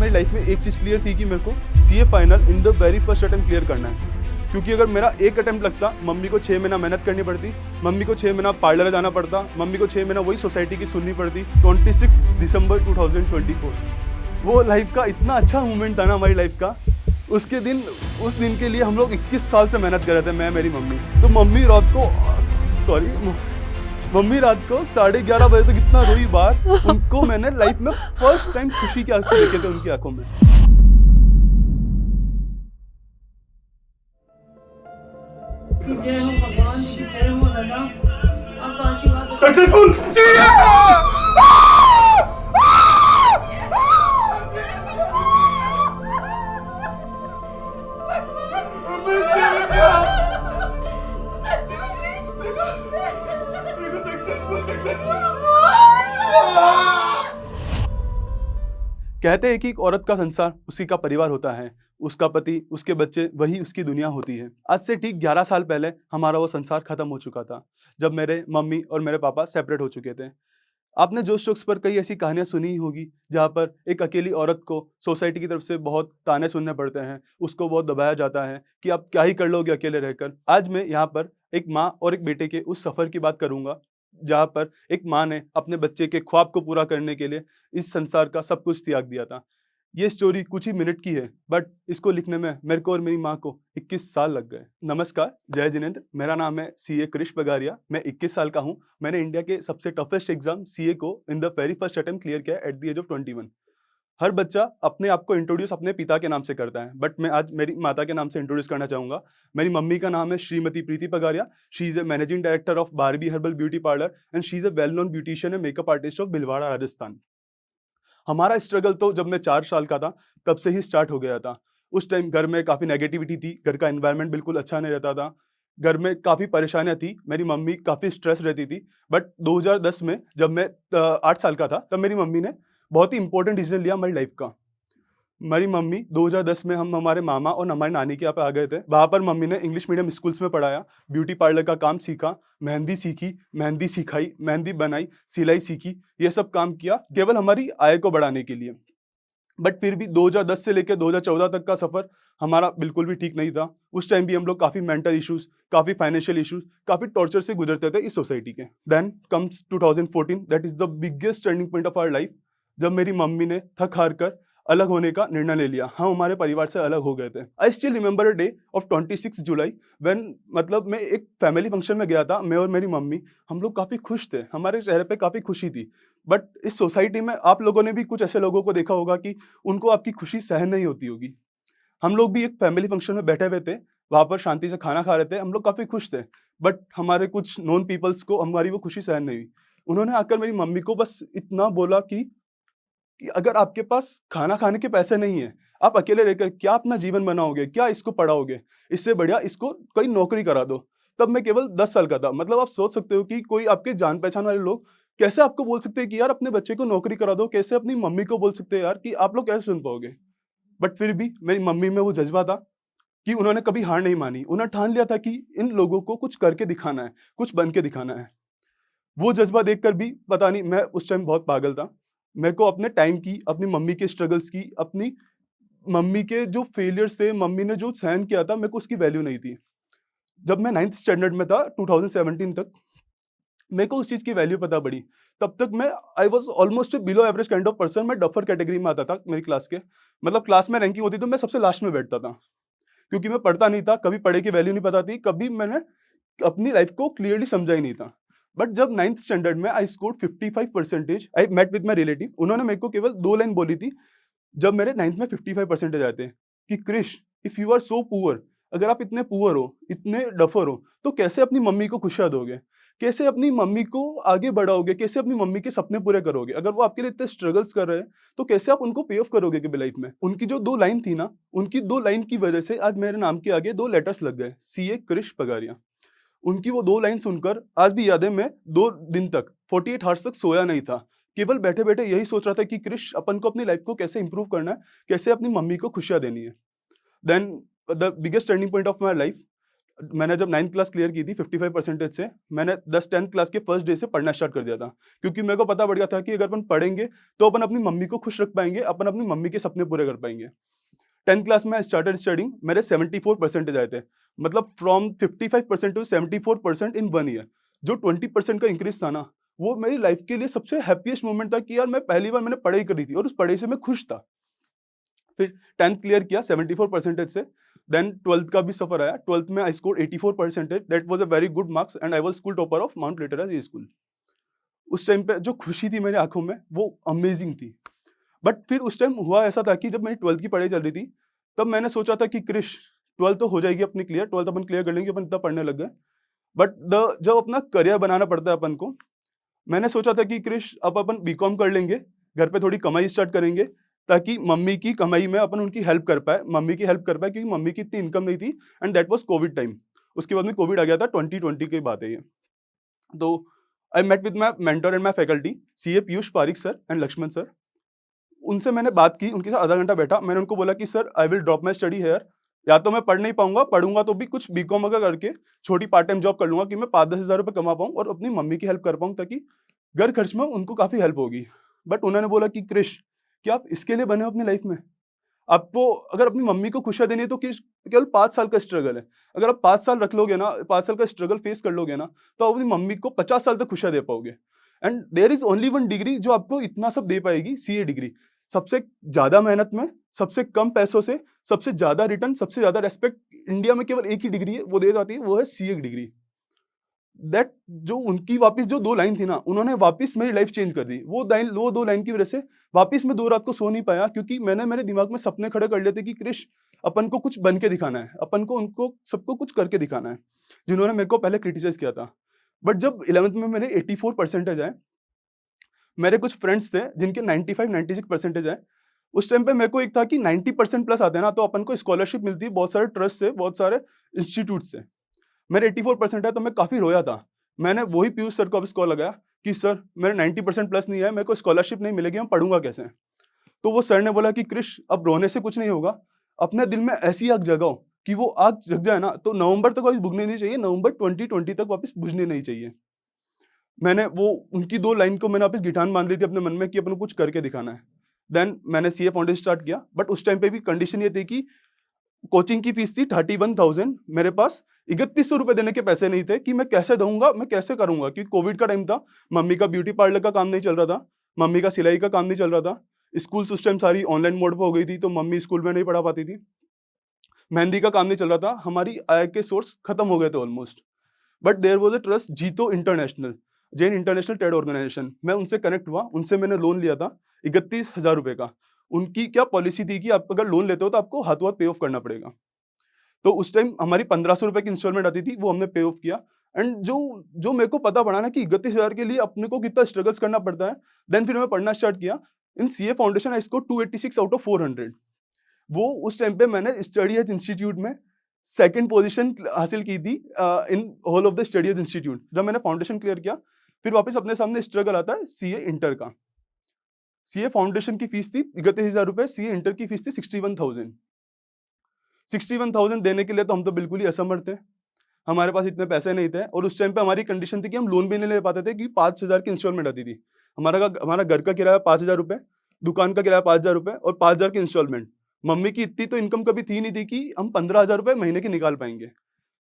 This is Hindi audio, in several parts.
मेरी लाइफ में एक चीज़ क्लियर थी कि मेरे को CA final in the very first attempt clear करना है। क्योंकि अगर मेरा एक अटेम्प्ट लगता, मम्मी को 6 महीना मेहनत करनी पड़ती, मम्मी को 6 महीना पार्लर जाना पड़ता, मम्मी को 6 महीना वही सोसाइटी की सुननी पड़ती। 26 दिसंबर 2024 वो लाइफ का इतना अच्छा मोमेंट था ना हमारी लाइफ का। उसके दिन, उस दिन के लिए हम लोग 21 साल से मेहनत कर रहे थे, मैं मेरी मम्मी। तो मम्मी रात को 11:30 बजे तक इतना रोई बार, उनको मैंने लाइफ में फर्स्ट टाइम खुशी के आंसू देखे थे उनकी आंखों में। जय हो भगवान जी, जय हो दादा, आपका आशीर्वाद। सक्सेसफुल कहते हैं कि एक औरत का संसार उसी का परिवार होता है, उसका पति, उसके बच्चे, वही उसकी दुनिया होती है। आज से ठीक 11 साल पहले हमारा वो संसार खत्म हो चुका था, जब मेरे मम्मी और मेरे पापा सेपरेट हो चुके थे। आपने जोश टॉक्स पर कई ऐसी कहानियां सुनी ही होगी, जहाँ पर एक अकेली औरत को सोसाइटी की तरफ से बहुत ताने सुनने पड़ते हैं, उसको बहुत दबाया जाता है कि आप क्या ही कर लोगे अकेले रहकर। आज मैं यहाँ पर एक माँ और एक बेटे के उस सफ़र की बात करूँगा, जहाँ पर एक माँ ने अपने बच्चे के ख्वाब को पूरा करने के लिए इस संसार का सब कुछ त्याग दिया था। ये स्टोरी कुछ ही मिनट की है, बट इसको लिखने में मेरे को और मेरी माँ को 21 साल लग गए। नमस्कार, जय जिनेंद्र। मेरा नाम है सीए कृष बगारिया। मैं 21 साल का हूँ। मैंने इंडिया के सबसे टफेस्ट एग्जाम सीए को in the very first attempt clear किया एट द एज ऑफ 21। हर बच्चा अपने आप को इंट्रोड्यूस अपने पिता के नाम से करता है, बट मैं आज मेरी माता के नाम से इंट्रोड्यूस करना चाहूँगा। मेरी मम्मी का नाम है Shrimati Preeti Pagaria. She is a managing director of Barbie herbal beauty parlour and she is a well known beautician and makeup artist of Bhilwara, Rajasthan. हमारा स्ट्रगल तो जब मैं 4 साल का था तब से ही स्टार्ट हो गया था। उस टाइम घर में काफ़ी नेगेटिविटी थी, घर का एनवायरनमेंट बिल्कुल अच्छा नहीं रहता था, घर में काफ़ी परेशानियाँ थी, मेरी मम्मी काफ़ी स्ट्रेस रहती थी। बट 2010 में जब मैं 8 साल का था, तब मेरी मम्मी ने बहुत ही इंपॉर्टेंट डिसीजन लिया हमारी लाइफ का। मेरी मम्मी 2010 में हम हमारे मामा और हमारी नानी के यहाँ पे आ गए थे। वहाँ पर मम्मी ने इंग्लिश मीडियम स्कूल्स में पढ़ाया, ब्यूटी पार्लर का काम सीखा, मेहंदी सीखी, मेहंदी सिखाई, मेहंदी बनाई, सिलाई सीखी। ये सब काम किया केवल हमारी आय को बढ़ाने के लिए। बट फिर भी 2010 से लेकर 2014 तक का सफ़र हमारा बिल्कुल भी ठीक नहीं था। उस टाइम भी हम लोग काफ़ी मेंटल इश्यूज़, काफ़ी फाइनेंशियल इश्यूज़, काफ़ी टॉर्चर से गुजरते थे इस सोसाइटी के। Then comes 2014, that is the biggest turning point of our life, जब मेरी मम्मी ने थक हार कर अलग होने का निर्णय ले लिया। हम हमारे परिवार से अलग हो गए थे। I still remember a day of 26 July when, मतलब मैं एक फैमिली फंक्शन में गया था, मैं और मेरी मम्मी, हम लोग काफ़ी खुश थे, हमारे चेहरे पे काफ़ी खुशी थी। बट इस सोसाइटी में आप लोगों ने भी कुछ ऐसे लोगों को देखा होगा कि उनको आपकी खुशी सहन नहीं होती होगी। हम लोग भी एक फैमिली फंक्शन में बैठे हुए थे, वहाँ पर शांति से खाना खा रहे थे, हम लोग काफ़ी खुश थे। बट हमारे कुछ नॉन पीपल्स को हमारी वो खुशी सहन नहीं हुई। उन्होंने आकर मेरी मम्मी को बस इतना बोला कि अगर आपके पास खाना खाने के पैसे नहीं है, आप अकेले रहकर क्या अपना जीवन बनाओगे, क्या इसको पढ़ाओगे? इससे बढ़िया इसको कोई नौकरी करा दो। तब मैं केवल 10 साल का था। मतलब आप सोच सकते हो कि कोई आपके जान पहचान वाले लोग कैसे आपको बोल सकते हैं कि यार अपने बच्चे को नौकरी करा दो, कैसे अपनी मम्मी को बोल सकते हैं यार कि आप लोग कैसे सुन पाओगे? बट फिर भी मेरी मम्मी में वो जज्बा था कि उन्होंने कभी हार नहीं मानी। उन्होंने ठान लिया था कि इन लोगों को कुछ करके दिखाना है, कुछ बन के दिखाना है। वो जज्बा देखकर भी पता नहीं, मैं उस टाइम बहुत पागल था। मेरे को अपने टाइम की, अपनी मम्मी के स्ट्रगल्स की, अपनी मम्मी के जो फेलियर्स थे, मम्मी ने जो सहन किया था, मेरे को उसकी वैल्यू नहीं थी। जब मैं 9th स्टैंडर्ड में था 2017 तक, मेरे को उस चीज़ की वैल्यू पता पड़ी। तब तक मैं I was almost below average kind of person. मैं डफर कैटेगरी में आता था मेरी क्लास के। मतलब क्लास में रैंकिंग होती तो मैं सबसे लास्ट में बैठता था, क्योंकि मैं पढ़ता नहीं था, कभी पढ़े की वैल्यू नहीं पता थी, कभी मैंने अपनी लाइफ को क्लियरली समझा ही नहीं था। बट जब 9th स्टैंडर्ड में I scored 55%, I met with my relative. उन्होंने मेरे को केवल 2 लाइन बोली थी जब मेरे 9th में 55% आए थे कि Krish, if you are so poor, अगर आप इतने पुअर हो, इतने डफर हो, तो कैसे अपनी मम्मी को खुशियाँ दोगे? कैसे अपनी मम्मी को आगे बढ़ाओगे? कैसे अपनी मम्मी के सपने पूरे करोगे? अगर वो आपके लिए इतने स्ट्रगल्स कर रहे हैं, तो कैसे आप उनको पे ऑफ करोगे कभी लाइफ में? उनकी जो 2 लाइन थी ना, उनकी 2 लाइन की वजह से आज मेरे नाम के आगे 2 लेटर्स लग गए, सीए कृष पगारिया। उनकी वो 2 लाइन सुनकर आज भी याद है, मैं 2 दिन तक 48 हावर्स तक सोया नहीं था। केवल बैठे-बैठे यही सोच रहा था कि कृष, अपन को अपनी लाइफ को कैसे इंप्रूव करना है, कैसे अपनी मम्मी को खुशियाँ देनी है। Then the biggest turning point of my life, मैंने जब 9th क्लास क्लियर की थी 55 परसेंटेज से, मैंने 10th क्लास के फर्स्ट डे से पढ़ना स्टार्ट कर दिया था। क्योंकि मेरे को पता पड़ गया था कि अगर अपन पढ़ेंगे, तो अपन अपनी मम्मी को खुश रख पाएँगे, अपन अपनी मम्मी के सपने पूरे कर पाएँगे। 10th क्लास में आई स्टार्टेड स्टडिंग, मेरे 74 परसेंटेज आए थे। मतलब फ्रॉम 55% टू 74% इन 1 ईयर। जो 20% का इंक्रीज़ था ना, वो मेरी लाइफ़ के लिए सबसे हैप्पीएस्ट मोमेंट था कि यार मैं पहली बार मैंने पढ़ाई करी थी और उस पढ़ाई से मैं खुश था। फिर 10th क्लियर किया 74 परसेंटेज से, देन 12th का भी सफ़र आया। 12th में I scored 84 percentage, that was a very good marks and I was school topper of Mount Litera Zee school. उस टाइम पे जो खुशी थी मेरी आँखों में, वो अमेज़िंग थी। बट फिर उस टाइम हुआ ऐसा था कि जब मेरी 12th की पढ़ाई चल रही थी, तब मैंने सोचा था कि क्रिश 12th तो हो जाएगी अपनी क्लियर, 12th अपन क्लियर कर लेंगे, अपन इतना पढ़ने लग गए। बट द जब अपना करियर बनाना पड़ता है अपन को, मैंने सोचा था कि क्रिश अब अपन बीकॉम कर लेंगे, घर पे थोड़ी कमाई स्टार्ट करेंगे, ताकि मम्मी की कमाई में अपन उनकी हेल्प कर पाएँ, मम्मी की हेल्प कर पाएँ, क्योंकि मम्मी की इतनी इनकम नहीं थी and that was Covid time. उसके बाद में कोविड आ गया था, 2020 की बात है ये। तो I met with my mentor and my faculty, CA Piyush Pareek sir and Lakshman sir. उनसे मैंने बात की, उनके साथ आधा घंटा बैठा। मैंने उनको बोला कि sir I will drop my study here, या तो मैं पढ़ नहीं पाऊँगा, पढ़ूँगा तो भी कुछ बीकॉम वगैरह करके छोटी पार्ट टाइम जॉब कर लूँगा कि मैं 5-10 हज़ार रुपए कमा पाऊँ और अपनी मम्मी की हेल्प कर पाऊँ, ताकि घर खर्च में उनको काफ़ी हेल्प होगी। बट उन्होंने बोला कि क्रिश, क्या आप इसके लिए बने हो अपनी लाइफ में? आपको अगर अपनी मम्मी को खुशियाँ देनी है तो किस केवल 5 साल का स्ट्रगल है। अगर आप 5 साल रख लोगे ना, 5 साल का स्ट्रगल फेस कर लोगे ना, तो आप अपनी मम्मी को 50 साल तक खुशियाँ दे पाओगे। And there is only one degree जो आपको इतना सब दे पाएगी, सीए डिग्री। सबसे ज़्यादा मेहनत में, सबसे कम पैसों से, सबसे ज़्यादा रिटर्न, सबसे ज़्यादा रिस्पेक्ट, इंडिया में केवल एक ही डिग्री है, वो दी जाती है, वो है सीए डिग्री। दैट जो उनकी वापिस जो 2 लाइन थी ना, उन्होंने वापिस मेरी लाइफ चेंज कर दी। वो 2 लाइन की वजह से वापिस मैं 2 रात को सो नहीं पाया, क्योंकि मैंने मेरे दिमाग में सपने खड़े कर लिए थे कि क्रिश, अपन को कुछ बन के दिखाना है, अपन को उनको सबको कुछ करके दिखाना है, जिन्होंने मेरे को पहले क्रिटिसाइज़ किया था। बट जब 11th में मेरे 84 परसेंटेज आए, मेरे कुछ फ्रेंड्स थे जिनके 95-96 परसेंटेज आए। उस टाइम पे मेरे को एक था कि 90% प्लस आते हैं ना, तो अपन को स्कॉलरशिप मिलती है बहुत सारे ट्रस्ट से, बहुत सारे इंस्टीट्यूट से। मेरे 84% है, तो मैं काफ़ी रोया था। मैंने वही पीयूष सर को वापस कॉल लगाया कि सर मेरे 90% प्लस नहीं है, मेरे को स्कॉलरशिप नहीं मिलेगी, मैं पढ़ूँगा कैसे? तो वो सर ने बोला कि क्रिश, अब रोने से कुछ नहीं होगा, अपने दिल में ऐसी आग जगाओ कि वो आग जग जाए ना, तो नवंबर तक वापस बुझनी नहीं चाहिए, नवंबर 2020 तक वापस बुझनी नहीं चाहिए। मैंने वो उनकी 2 लाइन को मैंने वापस गिठान बाँध ली थी अपने मन में कि अपन को कुछ करके दिखाना है। देन मैंने सीए फाउंडेशन स्टार्ट किया, बट उस टाइम पे भी कंडीशन ये थी कि कोचिंग की फीस थी 31,000, मेरे पास 3100 रुपए देने के पैसे नहीं थे कि मैं कैसे दूँगा, मैं कैसे करूँगा? क्योंकि कोविड का टाइम था, मम्मी का ब्यूटी पार्लर का काम नहीं चल रहा था, मम्मी का सिलाई का काम नहीं चल रहा था, स्कूल्स उस टाइम सारी ऑनलाइन मोड पे हो गई थी, तो मम्मी स्कूल में नहीं पढ़ा पाती थी, मेहंदी का काम नहीं चल रहा था, हमारी आय के सोर्स खत्म हो गए थे almost. But there was a trust, JITO international, Jain international trade organisation, मैं उनसे कनेक्ट हुआ, उनसे मैंने लोन लिया था 31,000 रुपए का। उनकी क्या पॉलिसी थी कि आप अगर लोन लेते हो तो आपको हाथों-हाथ पे ऑफ करना पड़ेगा। तो उस टाइम हमारी 1500 रुपए की इंस्टॉलमेंट आती थी, वो हमने पे ऑफ किया। एंड जो जो मेरे को पता पड़ा ना कि 31,000 के लिए अपने को कितना स्ट्रगल्स करना पड़ता है, देन फिर मैं पढ़ना स्टार्ट किया। In CA foundation I scored 286 out of 400। वो उस टाइम पे मैंने स्टडी एज इंस्टीट्यूट में सेकंड पोजीशन हासिल की थी in whole of the study edge institute. जब मैंने फाउंडेशन क्लियर किया, फिर वापस अपने सामने स्ट्रगल आता है सीए इंटर का। सीए फाउंडेशन की फीस थी 31,000 रुपए, सीए इंटर की फीस थी 61,000। 61,000 देने के लिए तो हम तो बिल्कुल ही असमर्थ थे। हमारे पास इतने पैसे नहीं थे और उस टाइम पे हमारी कंडीशन थी कि हम लोन भी नहीं ले पाते थे, क्योंकि 5,000 की इंस्टॉलमेंट आती थी। हमारा घर का किराया 5,000 रुपए, दुकान का किराया 5,000 रुपए और 5,000 की इंस्टॉलमेंट। मम्मी की इतनी तो इनकम कभी थी नहीं थी कि हम 15,000 रुपए महीने के निकाल पाएँगे।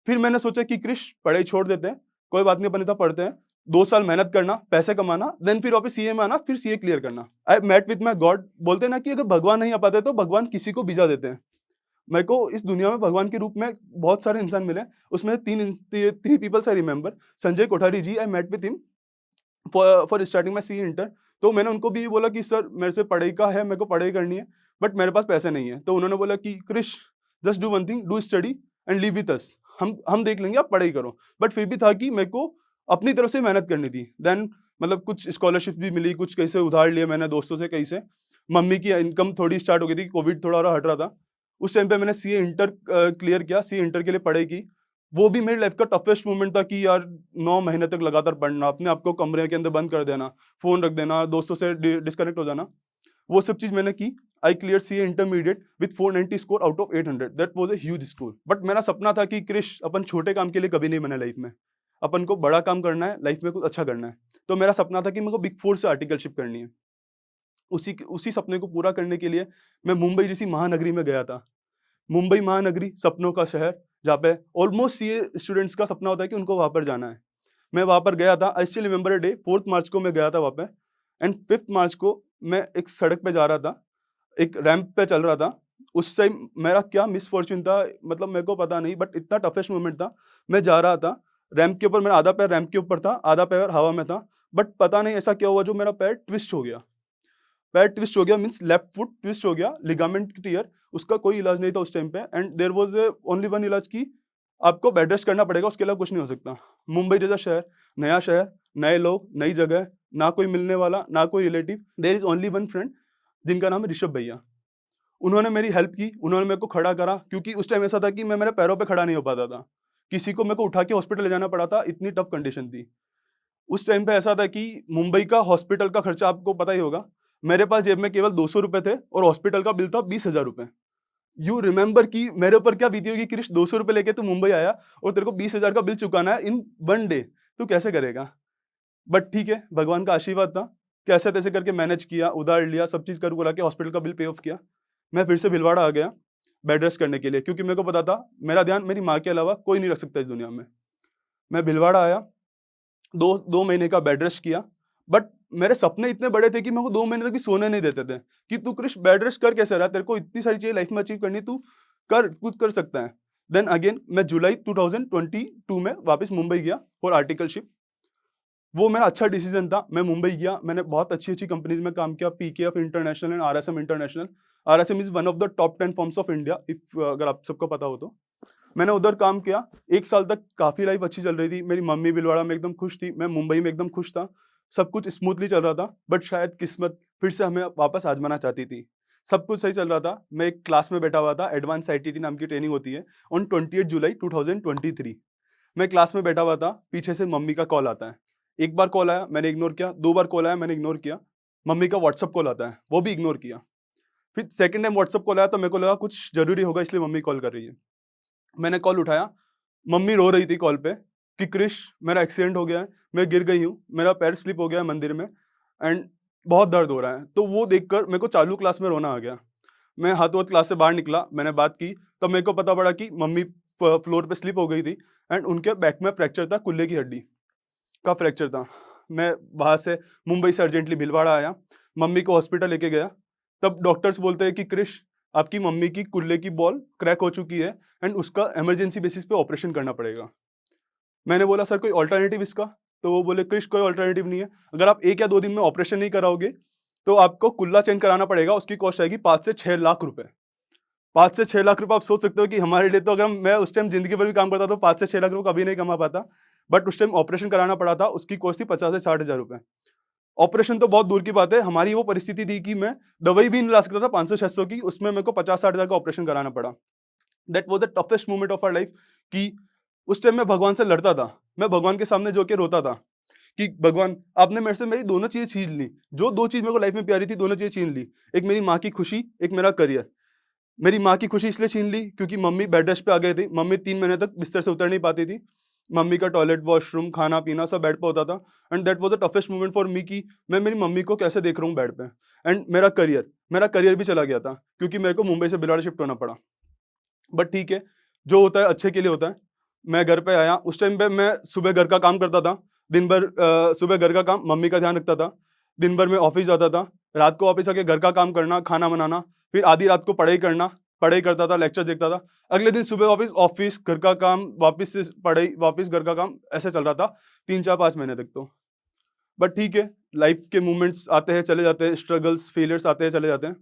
फिर मैंने सोचा कि क्रिश, पढ़ाई छोड़ देते हैं, कोई बात नहीं, अपन इतना पढ़ते हैं। 2 साल मेहनत करना, पैसे कमाना, देन फिर वापस सीए में आना, फिर सीए क्लियर करना। I met with my God. बोलते हैं ना कि अगर भगवान नहीं आ पाते तो भगवान किसी को भिजा देते हैं। मेरे को इस दुनिया में भगवान के रूप में बहुत सारे इंसान मिले। उसमें 3 peoples I remember. Sanjay Kothari ji, I met with him for starting my CA inter. तो मैंने उनको भी ये बोला कि सर मेरे से पढ़ाई का है, मेरे को पढ़ाई करनी है, बट मेरे पास पैसे नहीं है। तो उन्होंने बोला कि Krish, just do one thing, do study and live with us. हम देख लेंगे, आप पढ़ाई करो। बट फिर भी था कि मेरे को अपनी तरफ से मेहनत करनी थी। देन मतलब कुछ स्कॉलरशिप भी मिली, कुछ कहीं से उधार लिए मैंने दोस्तों से, कहीं से। मम्मी की इनकम थोड़ी स्टार्ट हो गई थी, कोविड थोड़ा और हट रहा था। उस टाइम पे मैंने सीए इंटर क्लियर किया, सीए इंटर के लिए पढ़ाई की। वो भी मेरी लाइफ का टफेस्ट मोमेंट था कि यार 9 महीने तक लगातार पढ़ना, अपने आप को कमरे के अंदर बंद कर देना, फ़ोन रख देना, दोस्तों से डिस्कनेक्ट हो जाना, वो सब चीज़ मैंने की। I cleared CA intermediate with 490 score out of 800. That was a huge score. But मेरा सपना था कि क्रिश अपन छोटे काम के लिए कभी नहीं बने लाइफ में, अपन को बड़ा काम करना है, लाइफ में कुछ अच्छा करना है। तो मेरा सपना था कि मेरे को बिग 4 से आर्टिकलशिप करनी है। उसी सपने को पूरा करने के लिए मैं मुंबई जैसी महानगरी में गया था। मुंबई महानगरी सपनों का शहर, जहाँ पे ऑलमोस्ट सीए स्टूडेंट्स का सपना होता है कि उनको वहाँ पर जाना है। मैं वहाँ पर गया था। I still remember a day, 4 मार्च को मैं गया था वहाँ पे, एंड 5 मार्च को मैं एक सड़क पे जा रहा था, एक रैंप पे चल रहा था। उस टाइम मेरा क्या मिसफॉर्च्यून था, मतलब मेरे को पता नहीं, बट इतना टफेस्ट मोमेंट था। मैं जा रहा था रैंप के ऊपर, मेरा आधा पैर रैंप के ऊपर था, आधा पैर हवा में था, बट पता नहीं ऐसा क्या हुआ जो मेरा पैर ट्विस्ट हो गया। पैर ट्विस्ट हो गया मीन्स लेफ्ट फुट ट्विस्ट हो गया, लिगामेंट टियर। उसका कोई इलाज नहीं था उस टाइम पे, and there was only one इलाज की आपको बेड रेस्ट करना पड़ेगा, उसके अलावा कुछ नहीं हो सकता। मुंबई जैसा शहर, नए लोग, नई जगह, ना कोई मिलने वाला, ना कोई relative. There is only one friend जिनका नाम है ऋषभ भैया। उन्होंने मेरी हेल्प की, उन्होंने मेरे को खड़ा करा, क्योंकि उस टाइम ऐसा था कि मैं मेरे पैरों पे खड़ा नहीं हो पाता था। किसी को मेरे को उठा के हॉस्पिटल ले जाना पड़ा था, इतनी टफ कंडीशन थी। उस टाइम पे ऐसा था कि मुंबई का हॉस्पिटल का खर्चा आपको पता ही होगा। मेरे पास जेब में केवल 200 रुपए थे और हॉस्पिटल का बिल था 20,000 रुपए। यू रिमेंबर कि मेरे ऊपर क्या बीती होगी, क्रिश 200 रुपए लेके तू मुंबई आया और तेरे को 20,000 का बिल चुकाना है इन 1 डे, तू कैसे करेगा? बट ठीक है, भगवान का आशीर्वाद था, कैसे तैसे करके मैनेज किया, उधार लिया, सब चीज कर बुला के हॉस्पिटल का बिल पे ऑफ किया। मैं फिर से भिलवाड़ा आ गया बेड रेस्ट करने के लिए, क्योंकि मेरे को पता था मेरा ध्यान मेरी माँ के अलावा कोई नहीं रख सकता इस दुनिया में। मैं भिलवाड़ा आया, 2 महीने का बेड रेस्ट किया, बट मेरे सपने इतने बड़े थे कि मेरे को 2 महीने तक भी सोने नहीं देते थे कि तू क्रिश बेड रेस्ट कर कैसे रहा, तेरे को इतनी सारी चीजें लाइफ में अचीव करनी, तू कर, कुछ कर सकता है। देन अगेन मैं जुलाई 2022 में वापस मुंबई गया फॉर आर्टिकलशिप। वो मेरा अच्छा डिसीजन था। मैं मुंबई गया, मैंने बहुत अच्छी अच्छी कंपनीज में काम किया, PKF international and RSM international. RSM is one of the top 10 firms of India, if अगर आप सबको पता हो तो। मैंने उधर काम किया 1 साल तक, काफी लाइफ अच्छी चल रही थी। मेरी मम्मी भिलवाड़ा में एकदम खुश थी, मैं मुंबई में एकदम खुश था, सब कुछ स्मूथली चल रहा था। बट शायद किस्मत फिर से हमें वापस आजमाना चाहती थी। सब कुछ सही चल रहा था, मैं एक क्लास में बैठा हुआ था, एडवांस आईटीटी नाम की ट्रेनिंग होती है, ऑन 28 जुलाई 2023। मैं क्लास में बैठा हुआ था, पीछे से मम्मी का कॉल आता है। एक बार कॉल आया, मैंने इग्नोर किया, 2 बार कॉल आया, मैंने इग्नोर किया। मम्मी का व्हाट्सअप कॉल आता है, वो भी इग्नोर किया। फिर सेकंड टाइम व्हाट्सअप कॉल आया तो मेरे को लगा कुछ जरूरी होगा, इसलिए मम्मी कॉल कर रही है। मैंने कॉल उठाया, मम्मी रो रही थी कॉल पे कि क्रिश मेरा एक्सीडेंट हो गया है, मैं गिर गई हूँ, मेरा पैर स्लिप हो गया है मंदिर में, एंड बहुत दर्द हो रहा है। तो वो देखकर मेरे को चालू क्लास में रोना आ गया। मैं हाथ वोथ क्लास से बाहर निकला, मैंने बात की, तब मेरे को पता पड़ा कि मम्मी फ्लोर पे स्लिप हो गई थी, एंड उनके बैक में फ्रैक्चर था, कुल्ले की हड्डी का फ्रैक्चर था। मैं वहाँ से मुंबई से अर्जेंटली भिलवाड़ा आया, मम्मी को हॉस्पिटल लेके गया। तब डॉक्टर्स बोलते हैं कि क्रिश आपकी मम्मी की कुल्ले की बॉल क्रैक हो चुकी है एंड उसका इमरजेंसी बेसिस पे ऑपरेशन करना पड़ेगा। मैंने बोला सर कोई ऑल्टरनेटिव इसका? तो वो बोले क्रिश कोई ऑल्टरनेटिव नहीं है, अगर आप 1 या 2 दिन में ऑपरेशन नहीं कराओगे तो आपको कुल्ला चेंज कराना पड़ेगा, उसकी कॉस्ट आएगी 5 से 6 लाख रुपए। 5 से 6 लाख रुपए आप सोच सकते हो कि हमारे लिए, तो अगर मैं उस टाइम जिंदगी भर भी काम करता तो 5 से 6 लाख रुपए कभी नहीं कमा पाता, बट उस टाइम ऑपरेशन कराना पड़ा था, उसकी कॉस्ट थी 50 से 60 हजार रुपए। ऑपरेशन तो बहुत दूर की बात है, हमारी वो परिस्थिति थी कि मैं दवाई भी नहीं ला सकता था 500-600 की, उसमें मेरे को 50-60 हजार का ऑपरेशन कराना पड़ा। That was the toughest moment of our life कि उस टाइम मैं भगवान से लड़ता था, मैं भगवान के सामने जो के रोता था कि भगवान आपने मेरे से मेरी दोनों चीजें छीन ली, जो 2 चीज मेरे को लाइफ में प्यारी थी, दोनों चीजें छीन ली। एक मेरी माँ की खुशी, एक मेरा करियर। मेरी माँ की खुशी इसलिए छीन ली क्योंकि मम्मी बेड रेस्ट पे आ गई थी, मम्मी 3 महीने तक बिस्तर से उतर नहीं पाती थी। मम्मी का टॉयलेट, वॉशरूम, खाना पीना सब बेड पे होता था, and that was the toughest moment for me कि मैं मेरी मम्मी को कैसे देख रहा हूँ बेड पे। एंड मेरा करियर भी चला गया था क्योंकि मेरे को मुंबई से भिलवाड़ा शिफ्ट होना पड़ा। बट ठीक है, जो होता है अच्छे के लिए होता है। मैं घर पे आया, उस टाइम पे मैं सुबह घर का काम करता था, दिन भर सुबह घर का काम, मम्मी का ध्यान रखता था, दिन भर मैं ऑफिस जाता था, रात को वापस आके घर का काम करना, खाना बनाना, फिर आधी रात को पढ़ाई करना, पढ़ाई करता था, लेक्चर देखता था, अगले दिन सुबह वापस ऑफिस, घर का काम, वापस से पढ़ाई, वापस घर का काम, ऐसे चल रहा था 3-4-5 महीने तक तो। बट ठीक है, लाइफ के मोमेंट्स आते हैं चले जाते हैं, स्ट्रगल्स फेलियर्स आते हैं चले जाते हैं,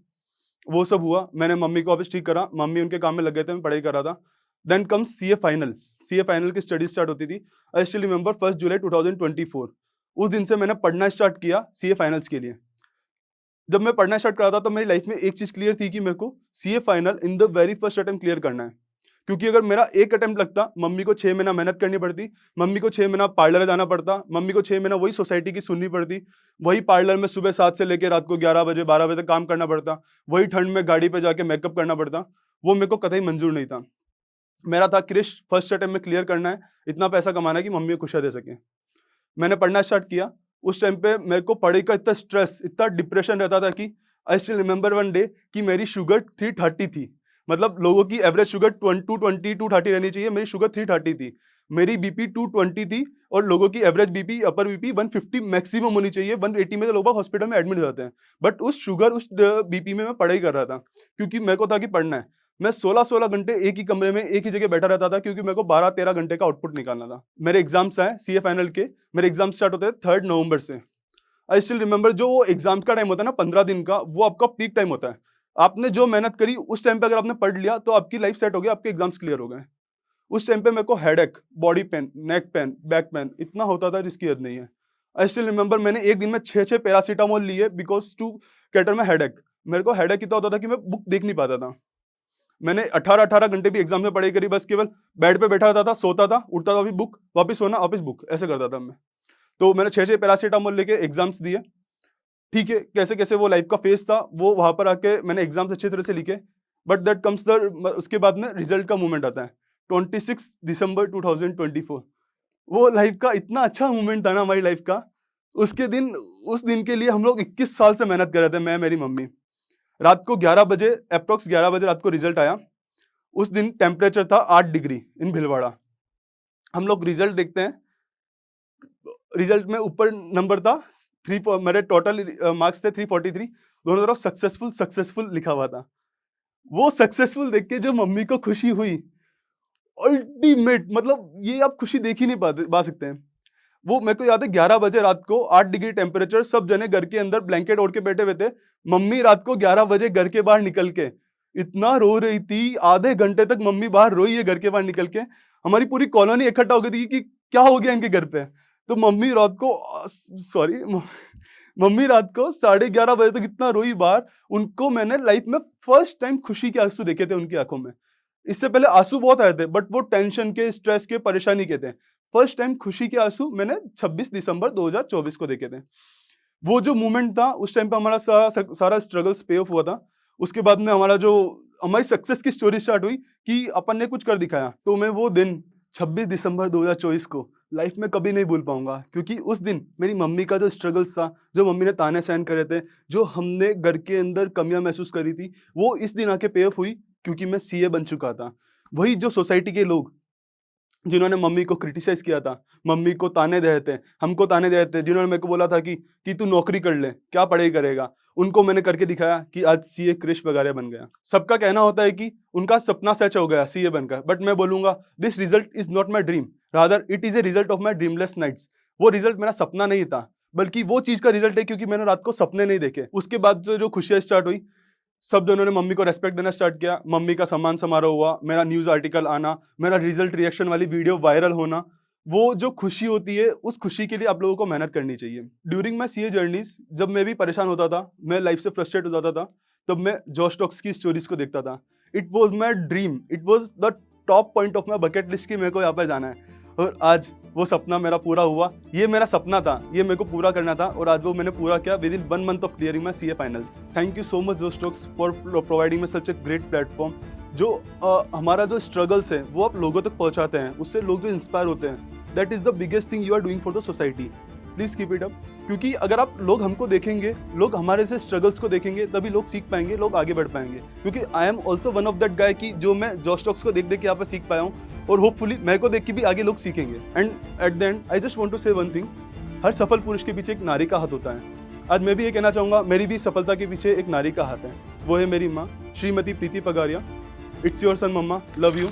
वो सब हुआ। मैंने मम्मी को वापस ठीक करा, मम्मी उनके काम में लग गए थे, मैं पढ़ाई कर रहा था। Then comes CA final. CA final की स्टडी स्टार्ट होती थी। आई स्टिल रिमेंबर 1 जुलाई 2024, उस दिन से मैंने पढ़ना स्टार्ट किया सीए फाइनल्स के लिए। जब मैं पढ़ना स्टार्ट करा था तो मेरी लाइफ में एक चीज क्लियर थी कि मेरे को CA final in the very first attempt clear करना है, क्योंकि अगर मेरा एक अटेम्प्ट लगता, मम्मी को 6 महीना मेहनत करनी पड़ती, मम्मी को 6 महीना पार्लर जाना पड़ता, मम्मी को 6 महीना वही सोसाइटी की सुननी पड़ती, वही पार्लर में सुबह 7 से लेकर रात को 11 बजे 12 बजे तक काम करना पड़ता, वही ठंड में गाड़ी पे जाके मेकअप करना पड़ता। वो मेरे को कतई मंजूर नहीं था। मेरा था क्रिश फर्स्ट अटेम्प्ट में क्लियर करना है, इतना पैसा कमाना है कि मम्मी को खुशियाँ दे सके। मैंने पढ़ना स्टार्ट किया। उस टाइम पे मेरे को पढ़ाई का इतना स्ट्रेस, इतना डिप्रेशन रहता था कि I still remember one day कि मेरी शुगर 330 थी। मतलब लोगों की एवरेज शुगर 220 230 रहनी चाहिए, मेरी शुगर 330 थी। मेरी बीपी 220 थी और लोगों की एवरेज बीपी अपर बीपी 150 मैक्सिमम होनी चाहिए। 180 में तो लोग हॉस्पिटल में एडमिट हो जाते हैं। बट उस शुगर उस बीपी में मैं पढ़ाई कर रहा था, क्योंकि मेरे को था कि पढ़ना है। मैं 16-16 घंटे एक ही कमरे में एक ही जगह बैठा रहता था, क्योंकि मेरे को 12-13 घंटे का आउटपुट निकालना था। मेरे एग्जाम्स आए सीए फाइनल के। मेरे एग्जाम स्टार्ट होते हैं 3 नवंबर से। आई स्टिल रिमेंबर, जो वो एग्जाम का टाइम होता है ना 15 दिन का, वो आपका पीक टाइम होता है। आपने जो मेहनत करी उस टाइम पे अगर आपने पढ़ लिया तो आपकी लाइफ सेट हो गई, आपके एग्जाम्स क्लियर हो गए। उस टाइम पे मेरे को headache, body pain, neck pain, back pain इतना होता था जिसकी हद नहीं है। आई स्टिल रिमेंबर, मैंने एक दिन में 6 पैरासीटामोल लिए because to cater my headache. मेरे को हेडेक इतना होता था कि मैं बुक देख नहीं पाता था। मैंने 18 घंटे भी एग्जाम में पढ़ाई करी, बस केवल बेड पे बैठा रहता था, सोता था, उठता था, बुक, वापस सोना, वापस बुक, ऐसे करता था मैं। तो मैंने 6 पैरासीटामोल लेके एग्जाम्स दिए। ठीक है, कैसे कैसे वो लाइफ का फेज था, वो वहां पर आके मैंने एग्जाम्स अच्छी तरह से लिखे। बट दैट कम्स द, उसके बाद में रिजल्ट का मूवमेंट आता है 26 दिसंबर 2024। वो लाइफ का इतना अच्छा मूवमेंट था ना हमारी लाइफ का। उसके दिन, उस दिन के लिए हम लोग 21 साल से मेहनत कर रहे थे, मैं, मेरी मम्मी। रात को 11 बजे, अप्रोक्स 11 बजे रात को रिजल्ट आया। उस दिन टेम्परेचर था 8 डिग्री इन भिलवाड़ा। हम लोग रिजल्ट देखते हैं, रिजल्ट में ऊपर नंबर था 3, मेरे टोटल मार्क्स थे 343, दोनों तरफ सक्सेसफुल सक्सेसफुल लिखा हुआ था। वो सक्सेसफुल देख के जो मम्मी को खुशी हुई, अल्टीमेट, मतलब ये आप खुशी देख ही नहीं पा सकते हैं। वो मेरे को याद है 11 बजे रात को 8 डिग्री टेम्परेचर, सब जने घर के अंदर ब्लैंकेट ओढ़ के बैठे हुए थे। मम्मी रात को 11 बजे घर के बाहर निकल के इतना रो रही थी, आधे घंटे तक मम्मी बाहर रोई है घर के बाहर निकल के। हमारी पूरी कॉलोनी इकट्ठा हो गई थी कि क्या हो गया इनके घर पे। तो मम्मी रात को मम्मी रात को 11:30 बजे तक इतना रोई बाहर। उनको मैंने लाइफ में फर्स्ट टाइम खुशी के आंसू देखे थे उनकी आंखों में। इससे पहले आंसू बहुत आए थे, बट वो टेंशन के, स्ट्रेस के, परेशानी के थे। फर्स्ट टाइम खुशी के आंसू मैंने 26 दिसंबर 2024 को देखे थे। वो जो मोमेंट था, उस टाइम पे हमारा सारा स्ट्रगल्स पे ऑफ हुआ था। उसके बाद में हमारी सक्सेस की स्टोरी स्टार्ट हुई कि अपन ने कुछ कर दिखाया। तो मैं वो दिन 26 दिसंबर 2024 को लाइफ में कभी नहीं भूल पाऊंगा, क्योंकि उस दिन मेरी मम्मी का जो स्ट्रगल्स था, जो मम्मी ने ताने सहन करे थे, जो हमने घर के अंदर कमियां महसूस करी थी, वो इस दिन आके पे ऑफ हुई, क्योंकि मैं सीए बन चुका था। वही जो सोसाइटी के लोग जिन्होंने मम्मी को क्रिटिसाइज किया था, मम्मी को ताने दे रहे थे, हमको ताने दे रहे थे, जिन्होंने मेरे को बोला था कि तू नौकरी कर ले, क्या पढ़ाई करेगा, उनको मैंने करके दिखाया कि आज सीए क्रिश बगारिया बन गया। सबका कहना होता है कि उनका सपना सच हो गया सीए बनकर, बट मैं बोलूंगा this result is not my dream, rather it is a result of my dreamless nights. वो रिजल्ट मेरा सपना नहीं था, बल्कि वो चीज का रिजल्ट है क्योंकि मैंने रात को सपने नहीं देखे। उसके बाद जो खुशियां स्टार्ट हुई, सब दोनों ने मम्मी को रेस्पेक्ट देना स्टार्ट किया। मम्मी का सम्मान समारोह हुआ, मेरा न्यूज़ आर्टिकल आना, मेरा रिजल्ट रिएक्शन वाली वीडियो वायरल होना, वो जो खुशी होती है, उस खुशी के लिए आप लोगों को मेहनत करनी चाहिए। ड्यूरिंग माई सीए जर्नीज, जब मैं भी परेशान होता था, मैं लाइफ से फ्रस्ट्रेट हो जाता था, तब मैं जॉश टॉक्स की स्टोरीज को देखता था। It was my dream, it was the top point of my bucket list की मेरे को यहाँ पर जाना है। और आज वो सपना मेरा पूरा हुआ। ये मेरा सपना था, ये मेरे को पूरा करना था, और आज वो मैंने पूरा किया within 1 month of clearing my CA finals. Thank you so much Josh Talks for providing me such a great platform. जो हमारा जो स्ट्रगल्स है वो आप लोगों तक पहुंचाते हैं, उससे लोग जो इंस्पायर होते हैं, that is the biggest thing you are doing for the society. Please keep it up, क्योंकि अगर आप लोग हमको देखेंगे, लोग हमारे से स्ट्रगल्स को देखेंगे, तभी लोग सीख पाएंगे, लोग आगे बढ़ पाएंगे। क्योंकि I am also one of that guy कि जो मैं जॉश टॉक्स को देख देख के यहाँ पर सीख पाया हूँ, और होपफुली मेरे को देख के भी आगे लोग सीखेंगे। And at the end I just want to say one thing, हर सफल पुरुष के पीछे एक नारी का हाथ होता है। आज मैं भी ये कहना चाहूँगा, मेरी भी सफलता के पीछे एक नारी का हाथ है, वो है मेरी माँ Shrimati Preeti Pagaria. It's your son mamma, love you.